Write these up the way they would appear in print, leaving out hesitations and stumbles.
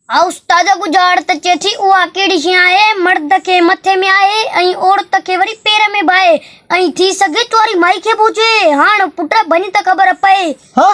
आ उस्ताद गुजार त चेथी उहा केड़ी शय आहे मर्द के मथे में आए ऐं औरत के वरी पैर में बाए ऐं थी सके तोरी माई के पूछे हाण पुट बनी त खबर पए। हाँ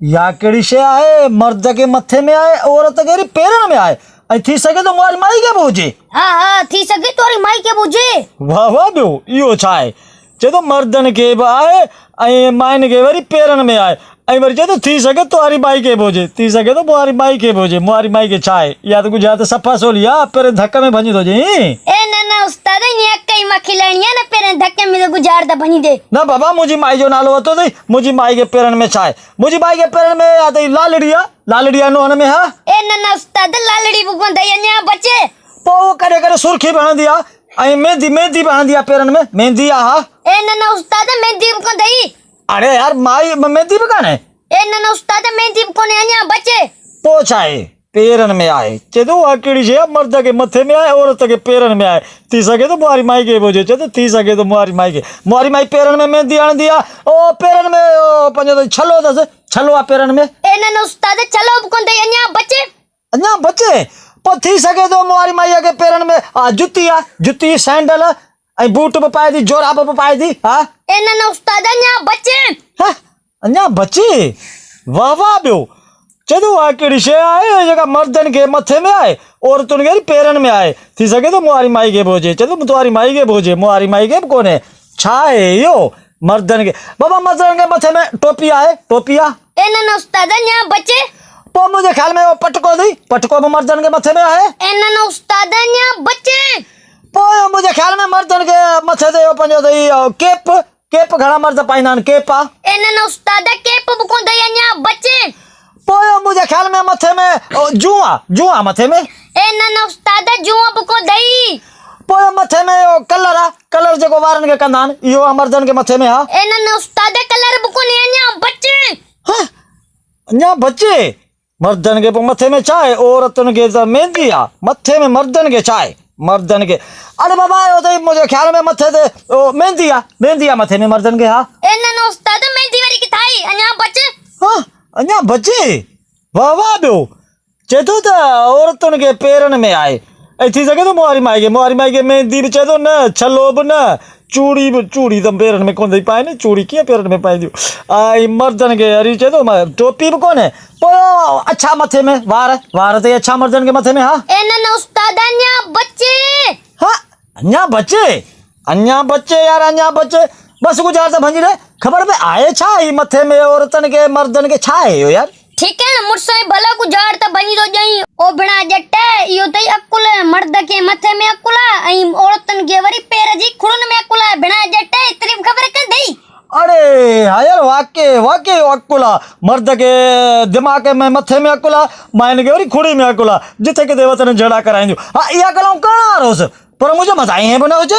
या केड़ी शय आहे मर्द के मथे में आए औरत के पैरन में आए ऐं थी सके तो मारी माई के पूछे। हाँ थी सके तोरी माई के पूछे। वाह वाह ॿियो इहो छा आहे चए तो मर्दन के बि आए ऐं माइन के वरी पैरन में आए ऐं वरी चए तो थी सके तुम्हारी माई के भोजे थी सके तो मुआरी माई के भोजे मुआरी माई के छा आहे या तो गुजरात सफ़ा सोली आहे पर धक में भञी थो जे ए न उस्ताद ने कई मखी लेणी आहे न पेरे धक्के में तो गुजार त भञी दे। न बाबा मुंहिंजी माई जो नालो वरितो अथई मुंहिंजी माई के पैरन में छा आहे मुंहिंजी माई के पैरन में अथई लालड़ी आहे हुन में। हा ए न उस्ताद लालड़ी बुको दई अञा बचे पोइ कॾहिं कॾहिं सुर्खी भी हणंदी आहे ऐं मेहंदी भी हणंदी आहे पैरन में मेहंदी आहे। हा ए न उस्ताद मेहंदी बुको दई अरे यार माई मेहंदी भी कान्हे ए न उस्ताद मेहंदी बुको ने अञा बचे पोइ छा आहे पैरन में आए चए तो उहा कहिड़ी शइ आहे मर्द के मथे में आए औरत के पैरन में आए थी सके तो मुआरी माई के भोजे चए तो थी सके तो मुआरी माई पैरन में मेहंदी हणंदी आहे ओ पैरन में पंहिंजो छलो अथसि छलो आहे पैरन में। ए न उस्ताद छलो बुको दई अञा बचे पोइ थी सके तो मुआरी माईअ के पैरन में जुती आहे जुती सैंडल ऐं बूट भी पाए थी जोराब भी पाए थी। हा ए न उस्ताद अञा बचे। हाँ अञा बचे वाह वाह ॿियो चए तो उहा कहिड़ी शइ आहे जेका मर्दनि के मथे में आए औरतुनि के पैरनि में आए थी सके तो मुआरी माई के भोजे चए तो तुम्हारी माई के भोजे मुआरी माई के बि कोन्हे छा आहे इहो मर्दनि के बाबा मर्दनि के मथे में टोपी आहे टोपी आहे। ए न उस्ताद अञा बचे पोइ मुंहिंजे ख़्याल में पटको अथई पटको भी मर्दनि के मथे में आहे। ए न उस्ताद अञा बचे पोइ मुंहिंजे ख़्याल में मर्दनि के मथे ते पंहिंजो अथई केप घणा मर्द पाईंदा आहिनि केप आहे। ए न उस्ताद केप बुको दई अञा बचे पोइ मुंहिंजे ख़्याल में मथे में जूआ मथे में। ए न उस्ताद जूआ बुको दई पोइ मथे में कलर आहे कलर जेको वारनि खे कंदा आहिनि इहो आहे मर्दनि के मथे में। हा ए न उस्ताद कलर बुको ने अञा बचे। हाँ अञा बचे मर्दनि के पोइ मथे में छा आहे औरतुनि खे त मेहंदी आहे मथे में मर्दनि खे छा आहे मर्दनि के अरे बाबा इहो अथई मुंहिंजे ख़्याल में मथे ते मेहंदी आहे मथे में मर्दनि के। हा ए न उस्ताद मेहंदी वारी किथाई अञा बचे। हाँ अञा बचे वाह वाह ॿियो चए थो त औरतुनि के पैरनि में आए ऐं थी सके तो मुआरी माई के मेहंदी बि चए थो न छलो बि न चूड़ी त पैरनि में कोन थी पाए न चूड़ी कीअं पैरनि में पाईंदियूं ऐं मर्दनि खे वरी चए थो टोपी बि कोन्हे पोइ अछा मथे में वार ते अछा मर्दनि के मथे में। हा ए न उस्ताद अञा बचे। हाँ अञा बचे यार अञा बचे बस गुजार त भंजी रहे खबर पे आए छा ही मथे में औरतन के मर्दन के छा है यो यार। ठीक है न मुर्सो भला गुजार त बनी तो जाई ओ बिना जट्टे इयो तई अकुल मर्द के मथे में अकुला ऐं औरतन के वरी पैर जी खुरन में अकुला बिना जट्टे तरीफ खबर कर दई। अरे हाँ यार वाकई अकुला मर्द के दिमाग में मथे में अकुला माइन के वरी खुड़ी में अकुला जिथे के देवतन जड़ा कराइंदियूं। हाँ इहा कलाऊं करणा रोस पर मुझे मजा आई है बना हुजे।